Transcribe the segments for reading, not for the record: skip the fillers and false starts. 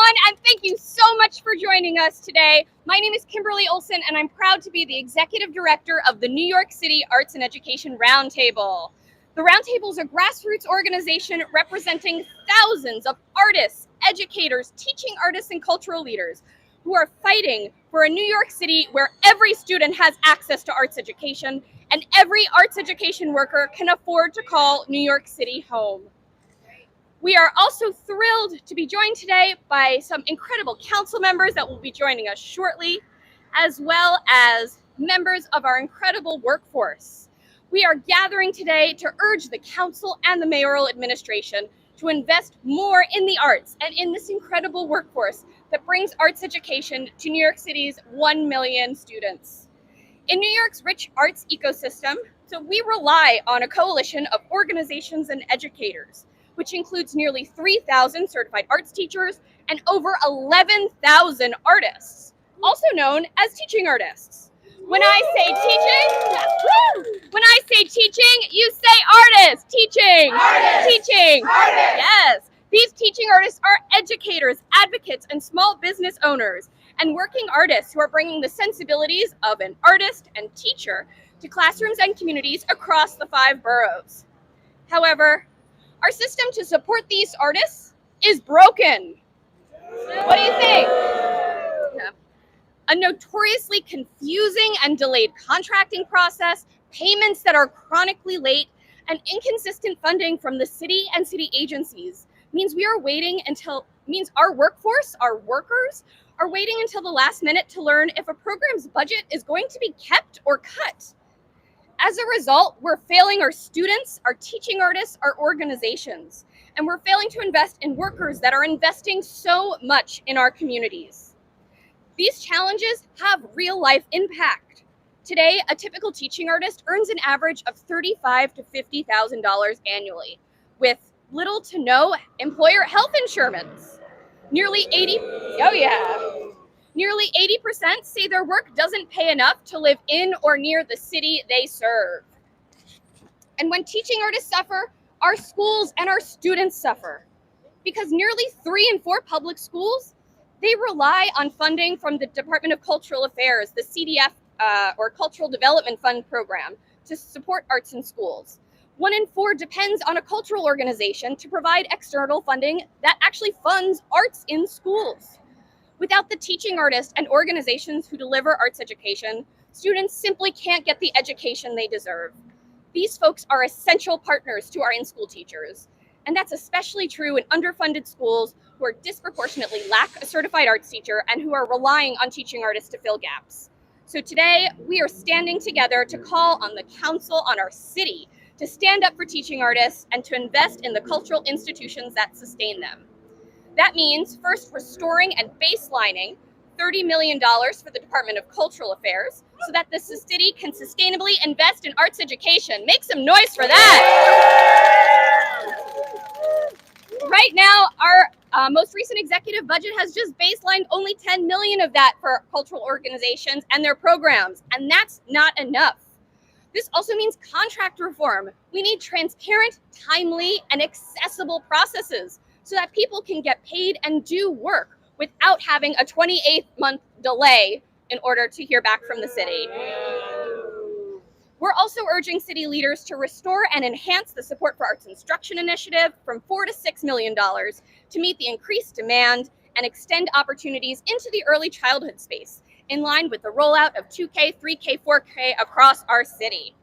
everyone, and thank you so much for joining us today. My name is Kimberly Olson, and I'm proud to be the Executive Director of the New York City Arts and Education Roundtable. The Roundtable is a grassroots organization representing thousands of artists, educators, teaching artists, and cultural leaders who are fighting for a New York City where every student has access to arts education and every arts education worker can afford to call New York City home. We are also thrilled to be joined today by some incredible council members that will be joining us shortly, as well as members of our incredible workforce. We are gathering today to urge the council and the mayoral administration to invest more in the arts and in this incredible workforce that brings arts education to New York City's 1 million students. In New York's rich arts ecosystem, so we rely on a coalition of organizations and educators, which includes nearly 3,000 certified arts teachers and over 11,000 artists, also known as teaching artists. When I say teaching, you say artist. Teaching. Artist. Teaching. Artist. Yes. These teaching artists are educators, advocates, and small business owners, and working artists who are bringing the sensibilities of an artist and teacher to classrooms and communities across the 5 boroughs. However, our system to support these artists is broken. What do you think? Yeah. A notoriously confusing and delayed contracting process, payments that are chronically late, and inconsistent funding from the city and city agencies means our workforce, our workers, are waiting until the last minute to learn if a program's budget is going to be kept or cut. As a result, we're failing our students, our teaching artists, our organizations, and we're failing to invest in workers that are investing so much in our communities. These challenges have real-life impact. Today, a typical teaching artist earns an average of $35,000 to $50,000 annually, with little to no employer health insurance. Nearly 80% say their work doesn't pay enough to live in or near the city they serve. And when teaching artists suffer, our schools and our students suffer. Because nearly 3 in 4 public schools, they rely on funding from the Department of Cultural Affairs, the CDF, or Cultural Development Fund program, to support arts in schools. 1 in 4 depends on a cultural organization to provide external funding that actually funds arts in schools. Without the teaching artists and organizations who deliver arts education, students simply can't get the education they deserve. These folks are essential partners to our in-school teachers, and that's especially true in underfunded schools who are disproportionately lack a certified arts teacher and who are relying on teaching artists to fill gaps. So today, we are standing together to call on the council, on our city, to stand up for teaching artists and to invest in the cultural institutions that sustain them. That means first restoring and baselining $30 million for the Department of Cultural Affairs so that the city can sustainably invest in arts education. Make some noise for that. Right now, our most recent executive budget has just baselined only $10 million of that for cultural organizations and their programs, and that's not enough. This also means contract reform. We need transparent, timely, and accessible processes so that people can get paid and do work without having a 28-month delay in order to hear back from the city. We're also urging city leaders to restore and enhance the Support for Arts Instruction initiative from $4 to $6 million to meet the increased demand and extend opportunities into the early childhood space, in line with the rollout of 2K, 3K, 4K across our city.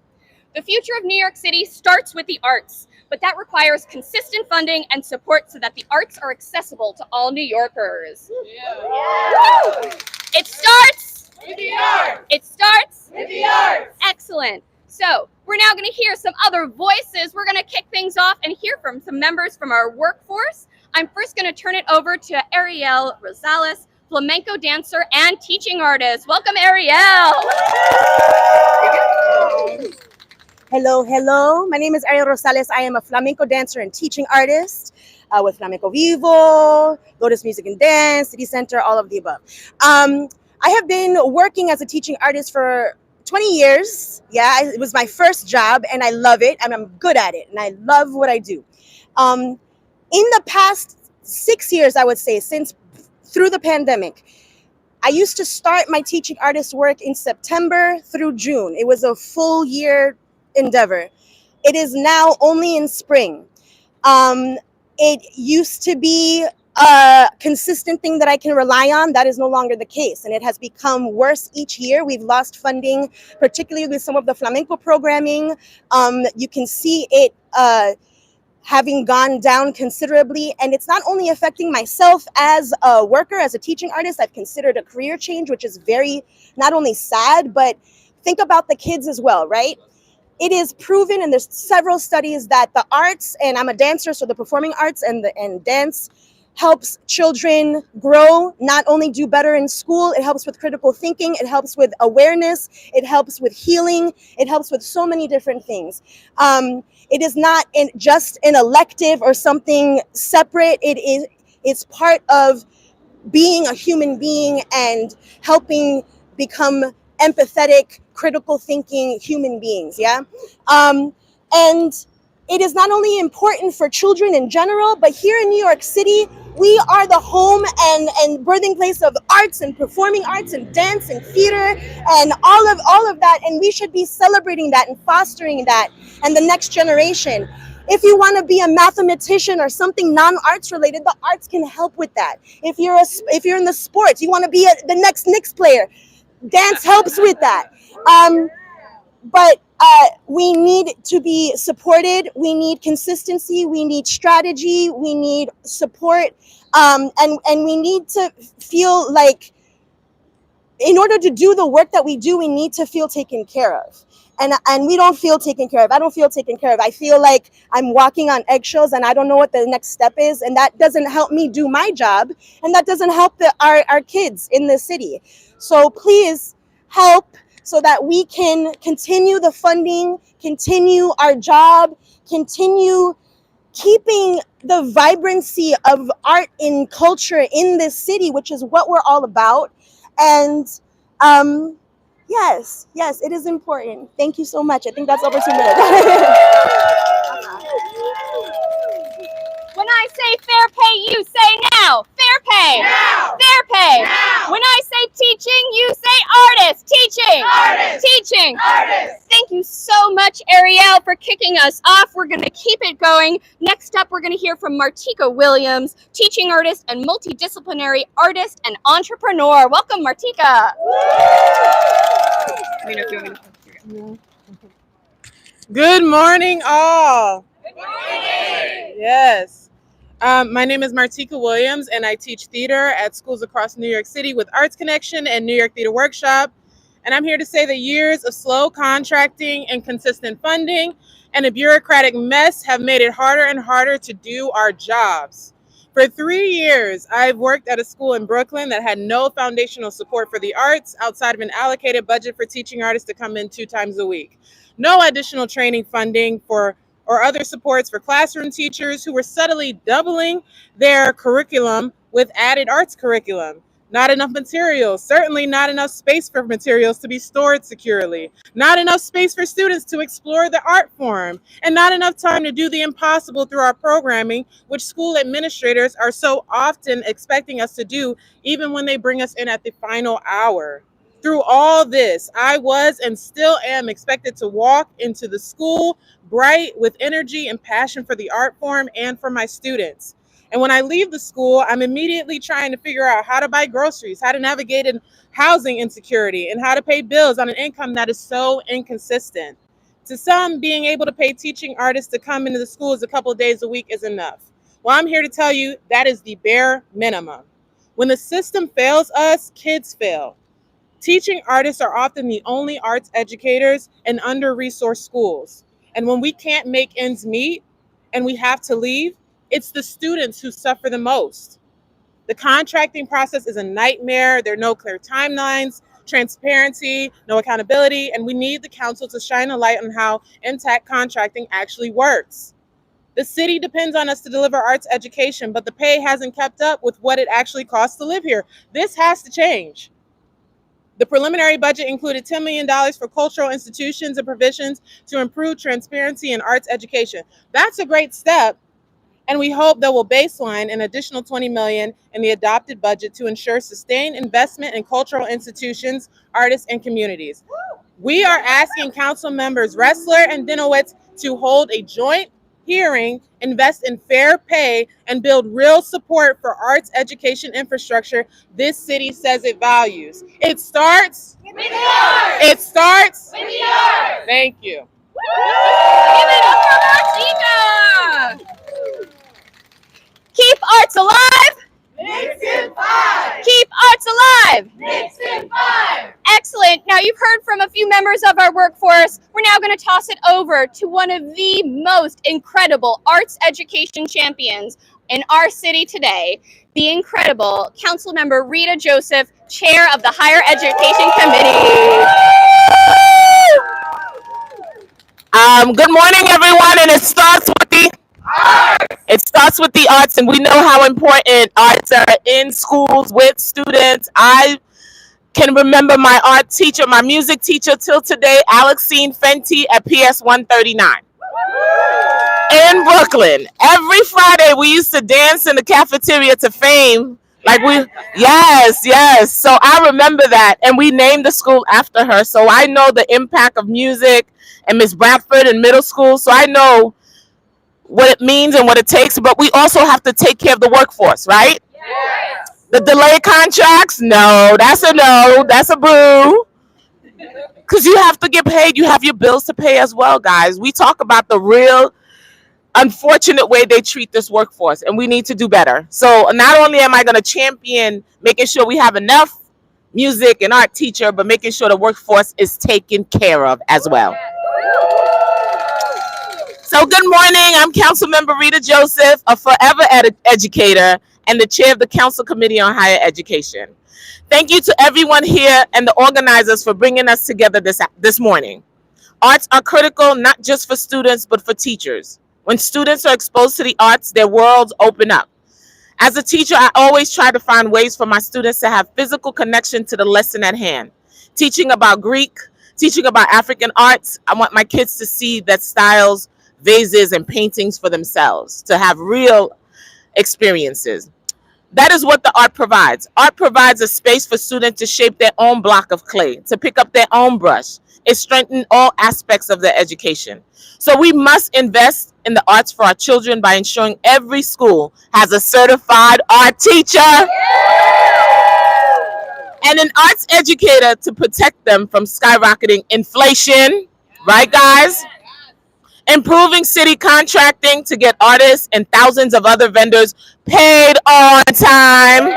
The future of New York City starts with the arts, but that requires consistent funding and support so that the arts are accessible to all New Yorkers. Yeah. It starts with the arts. It starts with the arts. Excellent. So we're now going to hear some other voices. We're going to kick things off and hear from some members from our workforce. I'm first going to turn it over to Ariel Rosales, flamenco dancer and teaching artist. Welcome, Ariel. Hello. My name is Ariel Rosales. I am a flamenco dancer and teaching artist with Flamenco Vivo, Lotus Music and Dance, City Center, all of the above. I have been working as a teaching artist for 20 years. Yeah, it was my first job and I love it and I'm good at it and I love what I do. In the past 6 years, I would say, since through the pandemic. I used to start my teaching artist work in September through June. It was a full year endeavor. It is now only in spring. It used to be a consistent thing that I can rely on. That is no longer the case, and it has become worse each year. We've lost funding, particularly with some of the flamenco programming. You can see it having gone down considerably, and it's not only affecting myself as a worker, as a teaching artist. I've considered a career change, which is very not only sad, but think about the kids as well, right? It is proven, and there's several studies, that the arts, and I'm a dancer, so the performing arts and dance helps children grow, not only do better in school, it helps with critical thinking, it helps with awareness, it helps with healing, it helps with so many different things. It is not just an elective or something separate. It's part of being a human being and helping become empathetic, critical thinking human beings. Yeah. And it is not only important for children in general, but here in New York City, we are the home and birthing place of arts and performing arts and dance and theater and all of that. And we should be celebrating that and fostering that and the next generation. If you want to be a mathematician or something non-arts related, the arts can help with that. If you're in the sports, you want to be the next Knicks player, dance helps with that. But we need to be supported. We need consistency. We need strategy. We need support. And we need to feel like, in order to do the work that we do, we need to feel taken care of. And we don't feel taken care of. I don't feel taken care of. I feel like I'm walking on eggshells and I don't know what the next step is. And that doesn't help me do my job. And that doesn't help our kids in the city. So please help, so that we can continue the funding, continue our job, continue keeping the vibrancy of art and culture in this city, which is what we're all about. And yes, it is important. Thank you so much. I think that's over 2 minutes. When I say fair pay, you say now. Fair pay. Now. Fair pay. Now. When I say teaching, you say artist. Teaching. Artist. Teaching. Artist. Thank you so much, Ariel, for kicking us off. We're going to keep it going. Next up, we're going to hear from Martika Williams, teaching artist and multidisciplinary artist and entrepreneur. Welcome, Martika. Good morning, all. Good morning. Yes. My name is Martika Williams, and I teach theater at schools across New York City with Arts Connection and New York Theater Workshop. And I'm here to say that years of slow contracting and consistent funding and a bureaucratic mess have made it harder and harder to do our jobs. For 3 years, I've worked at a school in Brooklyn that had no foundational support for the arts outside of an allocated budget for teaching artists to come in 2 times a week. No additional training funding or other supports for classroom teachers who were subtly doubling their curriculum with added arts curriculum. Not enough materials, certainly not enough space for materials to be stored securely. Not enough space for students to explore the art form, and not enough time to do the impossible through our programming, which school administrators are so often expecting us to do, even when they bring us in at the final hour. Through all this, I was and still am expected to walk into the school bright with energy and passion for the art form and for my students. And when I leave the school, I'm immediately trying to figure out how to buy groceries, how to navigate in housing insecurity, and how to pay bills on an income that is so inconsistent. To some, being able to pay teaching artists to come into the schools a couple of days a week is enough. Well, I'm here to tell you that is the bare minimum. When the system fails us, kids fail. Teaching artists are often the only arts educators in under-resourced schools. And when we can't make ends meet and we have to leave, it's the students who suffer the most. The contracting process is a nightmare. There are no clear timelines, transparency, no accountability, and we need the council to shine a light on how intact contracting actually works. The city depends on us to deliver arts education, but the pay hasn't kept up with what it actually costs to live here. This has to change. The preliminary budget included $10 million for cultural institutions and provisions to improve transparency in arts education. That's a great step. And we hope that we'll baseline an additional $20 million in the adopted budget to ensure sustained investment in cultural institutions, artists, and communities. We are asking council members Ressler and Dinowitz to hold a joint hearing, invest in fair pay, and build real support for arts education infrastructure this city says it values. It starts with the arts. It starts with the arts. Thank you. Give it up for Martika! Keep arts alive! Nixon 5! Keep arts alive! Nixon 5! Excellent. Now you've heard from a few members of our workforce. We're now going to toss it over to one of the most incredible arts education champions in our city today, the incredible Councilmember Rita Joseph, Chair of the Higher Education Committee. Good morning, everyone, and it starts with the arts. It starts with the arts, and we know how important arts are in schools with students. I can remember my art teacher, my music teacher till today, Alexine Fenty at PS 139 in Brooklyn. Every Friday, we used to dance in the cafeteria to Fame. Yes. So I remember that, and we named the school after her. So I know the impact of music and Miss Bradford in middle school. So I know what it means and what it takes, but we also have to take care of the workforce, right? Yes. The delayed contracts? No, that's a boo. Because you have to get paid. You have your bills to pay as well, guys. We talk about the real unfortunate way they treat this workforce, and we need to do better. So not only am I going to champion making sure we have enough music and art teacher, but making sure the workforce is taken care of as well. So good morning. I'm Councilmember Rita Joseph, a forever educator and the chair of the Council Committee on Higher Education. Thank you to everyone here and the organizers for bringing us together this morning. Arts are critical not just for students, but for teachers. When students are exposed to the arts, their worlds open up. As a teacher, I always try to find ways for my students to have physical connection to the lesson at hand. Teaching about Greek, teaching about African arts, I want my kids to see that styles, vases, and paintings for themselves, to have real experiences. That is what the art provides. Art provides a space for students to shape their own block of clay, to pick up their own brush. It strengthens all aspects of their education. So we must invest in the arts for our children by ensuring every school has a certified art teacher and an arts educator to protect them from skyrocketing inflation, right, guys? Improving city contracting to get artists and thousands of other vendors paid on time,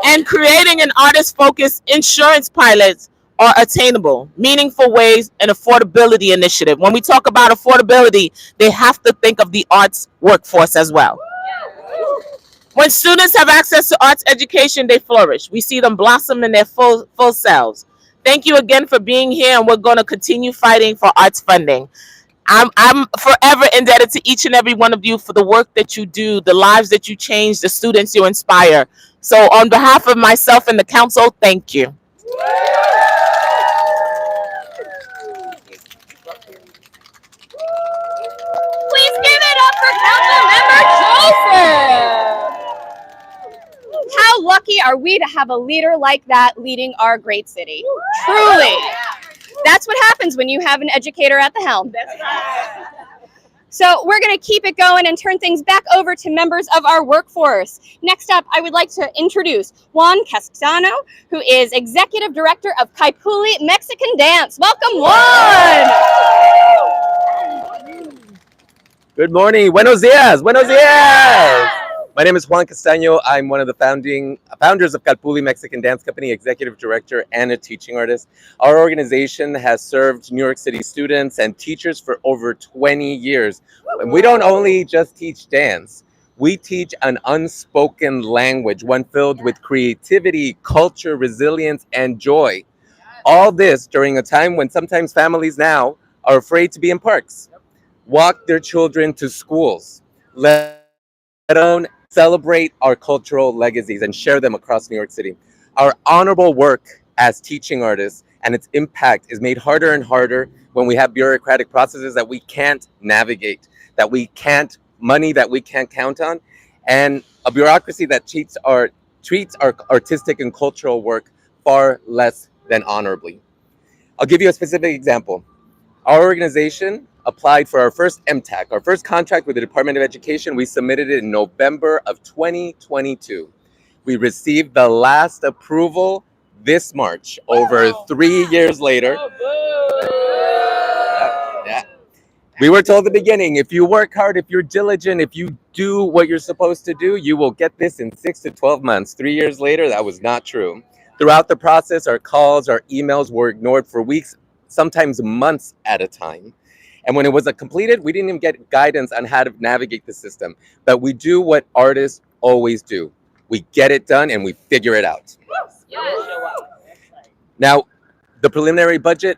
and creating an artist-focused insurance pilot are attainable, meaningful ways, and affordability initiative. When we talk about affordability, they have to think of the arts workforce as well. When students have access to arts education, they flourish. We see them blossom in their full selves. Thank you again for being here, and we're going to continue fighting for arts funding. I'm forever indebted to each and every one of you for the work that you do, the lives that you change, the students you inspire. So on behalf of myself and the council, thank you. Please give it up for Councilmember Joseph. How lucky are we to have a leader like that leading our great city? Truly. That's what happens when you have an educator at the helm. So we're going to keep it going and turn things back over to members of our workforce. Next up, I would like to introduce Juan Cascano, who is Executive Director of Kaipuli Mexican Dance. Welcome, Juan! Good morning. Buenos dias. Buenos dias. My name is Juan Castaño. I'm one of the founders of Calpuli Mexican Dance Company, executive director and a teaching artist. Our organization has served New York City students and teachers for over 20 years. And we don't only just teach dance. We teach an unspoken language, one filled with creativity, culture, resilience, and joy. All this during a time when sometimes families now are afraid to be in parks, walk their children to schools, let alone celebrate our cultural legacies and share them across New York City. Our honorable work as teaching artists and its impact is made harder and harder when we have bureaucratic processes that we can't navigate, that we can't money that we can't count on, and a bureaucracy that treats our artistic and cultural work far less than honorably. I'll give you a specific example. Our organization applied for our first MTAC, our first contract with the Department of Education. We submitted it in November of 2022. We received the last approval this March, over 3 years later. Yeah. We were told at the beginning, if you work hard, if you're diligent, if you do what you're supposed to do, you will get this in 6 to 12 months. 3 years later, that was not true. Throughout the process, our calls, our emails were ignored for weeks, sometimes months at a time. And when it was completed, we didn't even get guidance on how to navigate the system. But we do what artists always do. We get it done and we figure it out. Now, the preliminary budget,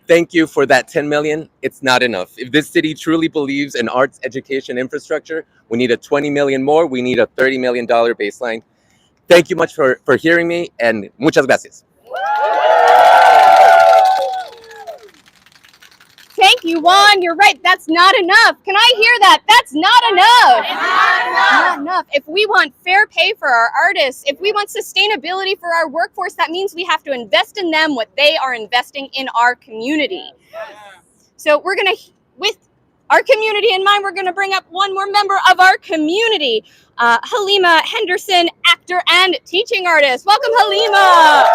thank you for that 10 million. It's not enough. If this city truly believes in arts education infrastructure, we need a 20 million more. We need a $30 million baseline. Thank you much for hearing me, and muchas gracias. Thank you, Juan. You're right. That's not enough. Can I hear that? That's not enough. Not enough. If we want fair pay for our artists, if we want sustainability for our workforce, that means we have to invest in them what they are investing in our community. So we're going to, with our community in mind, we're going to bring up one more member of our community, Halima Henderson, actor and teaching artist. Welcome, Halima.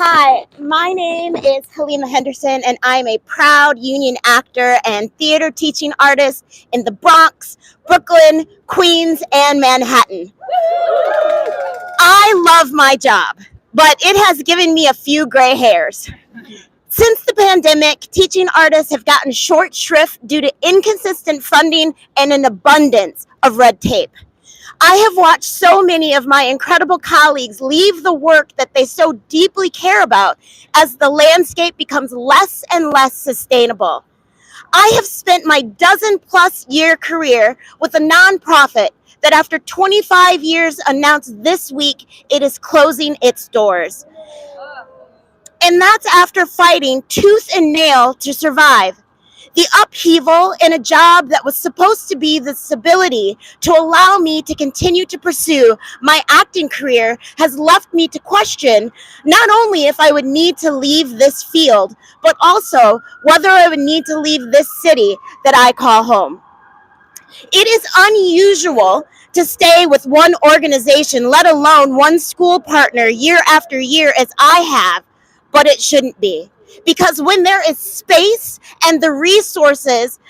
Hi, my name is Halima Henderson, and I'm a proud union actor and theater teaching artist in the Bronx, Brooklyn, Queens, and Manhattan. I love my job, but it has given me a few gray hairs. Since the pandemic, teaching artists have gotten short shrift due to inconsistent funding and an abundance of red tape. I have watched so many of my incredible colleagues leave the work that they so deeply care about as the landscape becomes less and less sustainable. I have spent my dozen-plus-year career with a nonprofit that after 25 years announced this week it is closing its doors. And that's after fighting tooth and nail to survive. The upheaval in a job that was supposed to be the stability to allow me to continue to pursue my acting career has left me to question not only if I would need to leave this field, but also whether I would need to leave this city that I call home. It is unusual to stay with one organization, let alone one school partner year after year as I have, but it shouldn't be. Because when there is space and the resources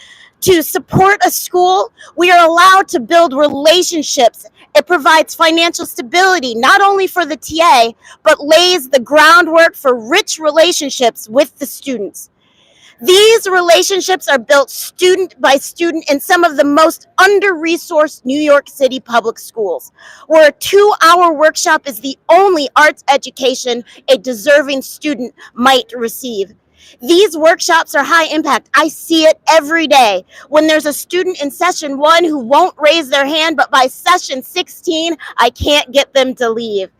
to support a school, we are allowed to build relationships. It provides financial stability, not only for the TA, but lays the groundwork for rich relationships with the students. These relationships are built student by student in some of the most under-resourced New York City public schools, where a 2-hour workshop is the only arts education a deserving student might receive. These workshops are high impact. I see it every day when there's a student in session 1 who won't raise their hand, but by session 16, I can't get them to leave.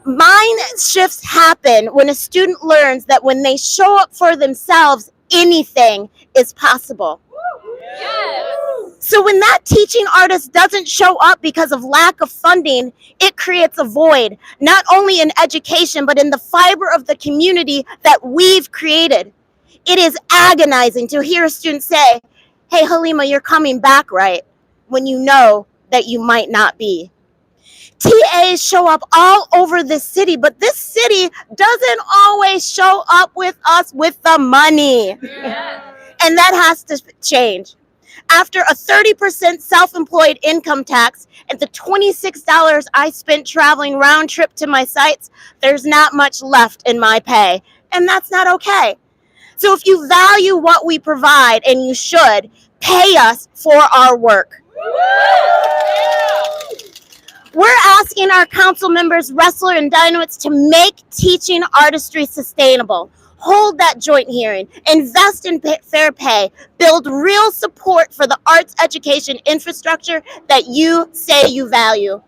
Mind shifts happen when a student learns that when they show up for themselves, anything is possible. So when that teaching artist doesn't show up because of lack of funding, it creates a void, not only in education, but in the fiber of the community that we've created. It is agonizing to hear a student say, "Hey, Halima, you're coming back, right?" when you know that you might not be. TAs show up all over this city, but this city doesn't always show up with us with the money. And that has to change. After a 30% self-employed income tax and the $26 I spent traveling round trip to my sites, there's not much left in my pay. And that's not okay. So if you value what we provide, and you should, pay us for our work. We're asking our council members, Ressler and Dinowitz, to make teaching artistry sustainable. Hold that joint hearing, invest in fair pay, build real support for the arts education infrastructure that you say you value.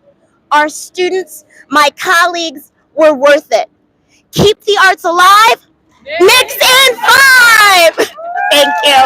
Our students, my colleagues, we're worth it. Keep the arts alive, Mix in 5. Thank you.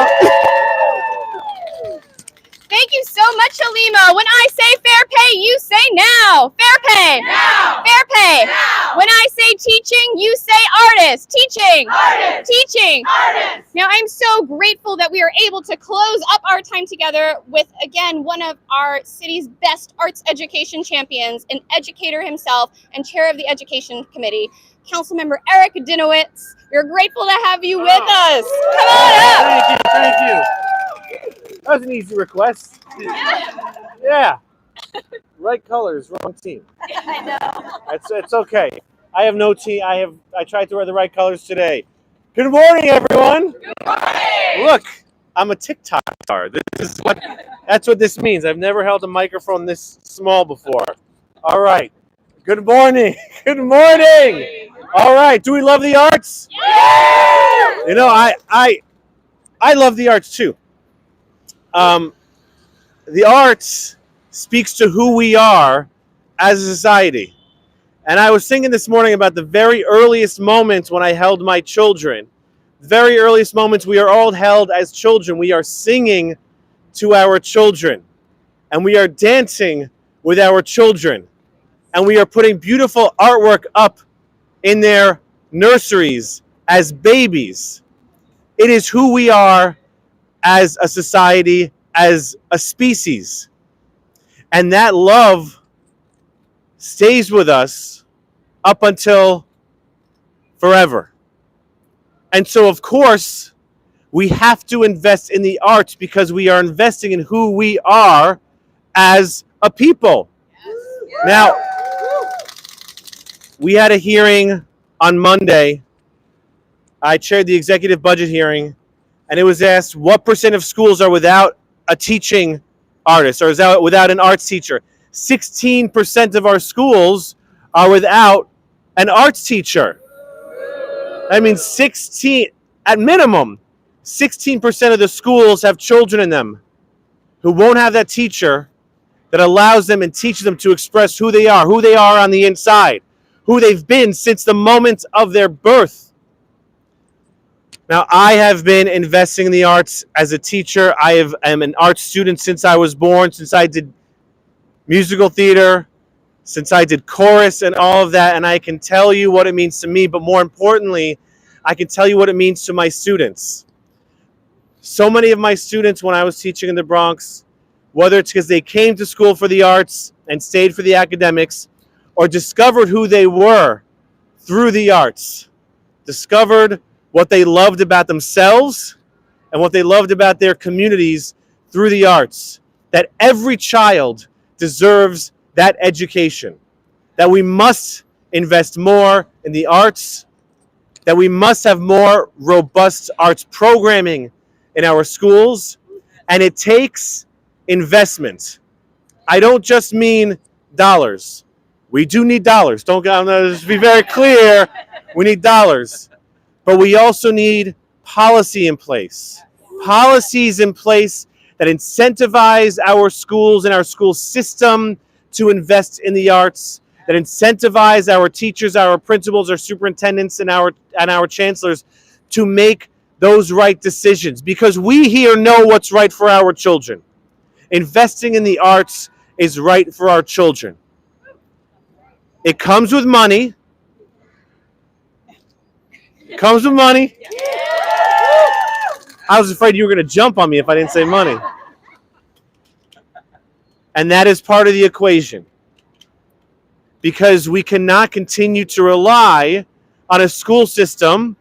Thank you so much, Halima. When I say fair pay, you say now. Fair pay. Now. Fair pay. Now. When I say teaching, you say artist. Teaching. Artist. Teaching. Artist. Now, I'm so grateful that we are able to close up our time together with, again, one of our city's best arts education champions, an educator himself and chair of the education committee, Councilmember Eric Dinowitz. We're grateful to have you with us. Come on up. Thank you. That was an easy request. Yeah. Right colors, wrong team. I know. It's okay. I have no team. I tried to wear the right colors today. Good morning, everyone. Good morning. Look, I'm a TikTok star. That's what this means. I've never held a microphone this small before. All right. Good morning. Good morning. All right. Do we love the arts? Yeah. You know, I love the arts too. The arts speaks to who we are as a society. And I was thinking this morning about the very earliest moments when I held my children. The very earliest moments we are all held as children. We are singing to our children. And we are dancing with our children. And we are putting beautiful artwork up in their nurseries as babies. It is who we are as a society, as a species. And that love stays with us up until forever. And so, of course, we have to invest in the arts because we are investing in who we are as a people. Now, we had a hearing on Monday. I chaired the executive budget hearing, and it was asked what % of schools are without a teaching artist or is out without an arts teacher. 16% of our schools are without an arts teacher. That means 16, at minimum, 16% of the schools have children in them who won't have that teacher that allows them and teaches them to express who they are on the inside, who they've been since the moment of their birth. Now, I have been investing in the arts as a teacher. I am an art student since I was born, since I did musical theater, since I did chorus and all of that. And I can tell you what it means to me, but more importantly, I can tell you what it means to my students. So many of my students, when I was teaching in the Bronx, whether it's because they came to school for the arts and stayed for the academics, or discovered who they were through the arts, discovered what they loved about themselves and what they loved about their communities through the arts, that every child deserves that education, that we must invest more in the arts, that we must have more robust arts programming in our schools, and it takes investment. I don't just mean dollars. We do need dollars. Let's be very clear. We need dollars. But we also need policy in place. Policies in place that incentivize our schools and our school system to invest in the arts, that incentivize our teachers, our principals, our superintendents, and our chancellors to make those right decisions. Because we here know what's right for our children. Investing in the arts is right for our children. It comes with money. Comes with money. I was afraid you were going to jump on me if I didn't say money. And that is part of the equation. Because we cannot continue to rely on a school system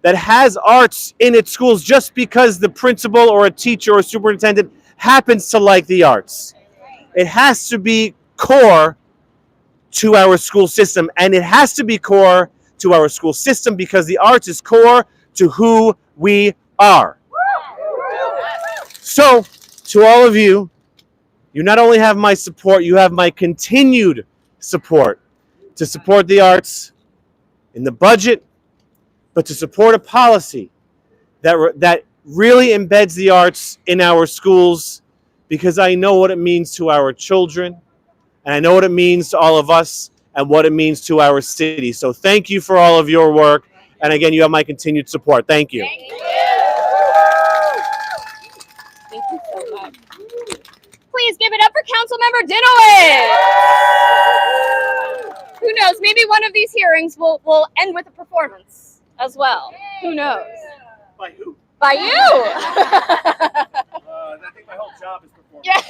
that has arts in its schools just because the principal or a teacher or a superintendent happens to like the arts. It has to be core to our school system, and it has to be core to our school system because the arts is core to who we are. So, to all of you, you not only have my support, you have my continued support to support the arts in the budget, but to support a policy that really embeds the arts in our schools, because I know what it means to our children, and I know what it means to all of us, and what it means to our city. So thank you for all of your work, And again, you have my continued support. Thank you. Thank you so much. Please give it up for Councilmember Dinowitz. Who knows? Maybe one of these hearings will end with a performance as well. Who knows? By who? By you. I think my whole job is performing. Yeah.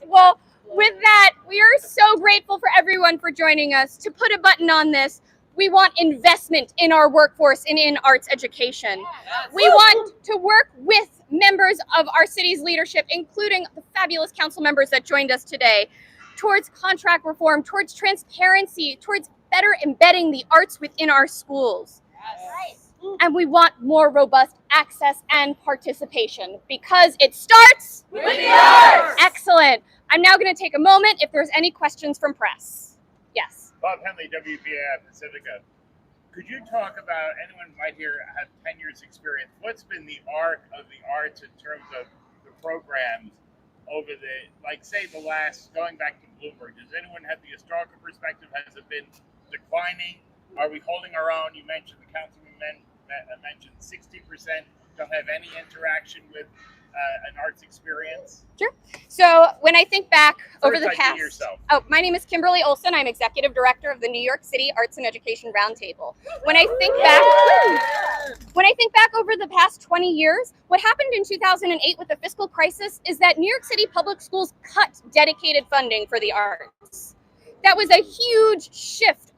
Well, with that, we are so grateful for everyone for joining us. To put a button on this, we want investment in our workforce and in arts education. We want to work with members of our city's leadership, including the fabulous council members that joined us today, towards contract reform, towards transparency, towards better embedding the arts within our schools. And we want more robust access and participation because it starts with the arts. Excellent. I'm now going to take a moment if there's any questions from press. Yes. Bob Henley, WPAI Pacifica. Could you talk about, anyone might here have 10 years experience, what's been the arc of the arts in terms of the programs over the, like say the last, going back to Bloomberg, does anyone have the historical perspective? Has it been declining? Are we holding our own? You mentioned the councilman mentioned 60% don't have any interaction with an arts experience. Sure. So when I think back over the First, past, yourself. oh, my name is Kimberly Olson. I'm executive director of the New York City Arts and Education Roundtable. When I think back over the past 20 years, what happened in 2008 with the fiscal crisis is that New York City public schools cut dedicated funding for the arts. That was a huge shift,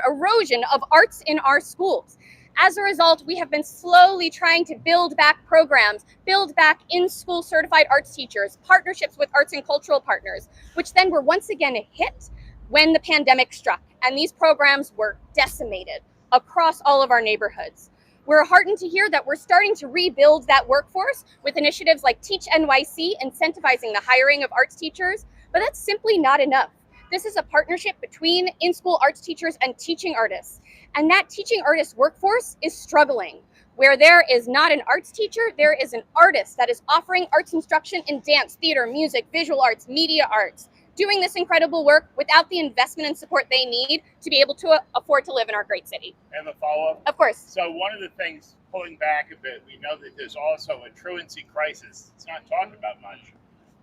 erosion of arts in our schools. As a result, we have been slowly trying to build back programs, build back in-school certified arts teachers, partnerships with arts and cultural partners, which then were once again hit when the pandemic struck. And these programs were decimated across all of our neighborhoods. We're heartened to hear that we're starting to rebuild that workforce with initiatives like Teach NYC, incentivizing the hiring of arts teachers, but that's simply not enough. This is a partnership between in-school arts teachers and teaching artists. And that teaching artist workforce is struggling. Where there is not an arts teacher, there is an artist that is offering arts instruction in dance, theater, music, visual arts, media arts, doing this incredible work without the investment and support they need to be able to afford to live in our great city. And the follow-up? Of course. So one of the things, pulling back a bit, we know that there's also a truancy crisis. It's not talked about much,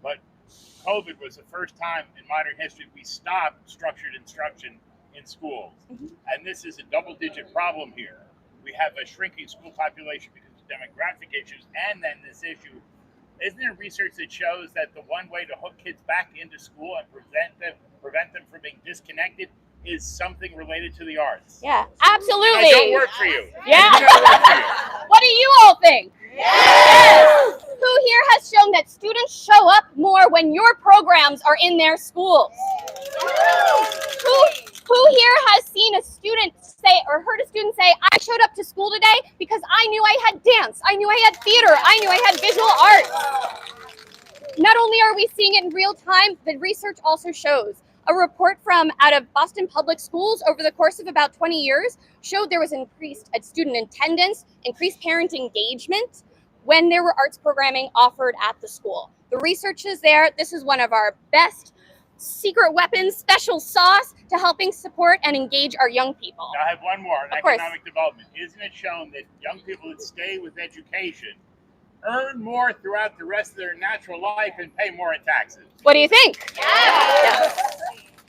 but COVID was the first time in modern history we stopped structured instruction in schools. And this is a double-digit problem here. We have a shrinking school population because of demographic issues, and then this issue. Isn't there research that shows that the one way to hook kids back into school and prevent them from being disconnected is something related to the arts? Yeah, absolutely. I don't work for you. Yeah. I don't work for you. What do you all think? Yes. Who here has shown that students show up more when your programs are in their schools? Who here has seen a student say or heard a student say, I showed up to school today because I knew I had dance, I knew I had theater, I knew I had visual arts. Not only are we seeing it in real time, the research also shows. A report from out of Boston Public Schools over the course of about 20 years showed there was increased student attendance, increased parent engagement when there were arts programming offered at the school. The research is there. This is one of our best secret weapons, special sauce to helping support and engage our young people. Now I have one more on economic development. Isn't it shown that young people that stay with education earn more throughout the rest of their natural life and pay more in taxes? What do you think?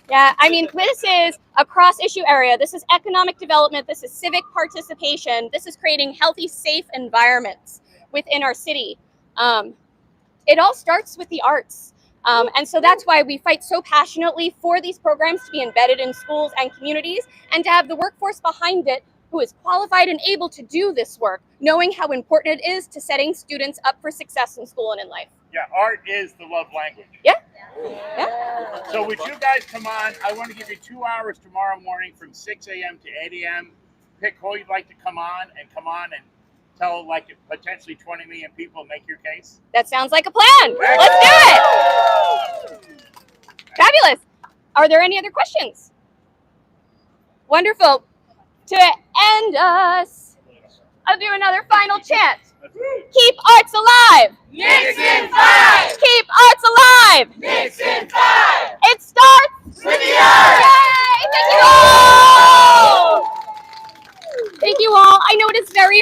Yeah, I mean, this is a cross-issue area. This is economic development. This is civic participation. This is creating healthy, safe environments within our city. It all starts with the arts. And so that's why we fight so passionately for these programs to be embedded in schools and communities and to have the workforce behind it who is qualified and able to do this work, knowing how important it is to setting students up for success in school and in life. Yeah, art is the love language. Yeah. So would you guys come on? I want to give you 2 hours tomorrow morning from 6 a.m. to 8 a.m. Pick who you'd like to come on and tell like potentially 20 million people, make your case. That sounds like a plan. Let's do it. Fabulous. Are there any other questions? Wonderful. To end us, I'll do another final chant. Keep arts alive. Nixon 5! Keep arts alive. Nixon 5! It starts with the arts! Yay! Thank you all. Thank you all. I know it is very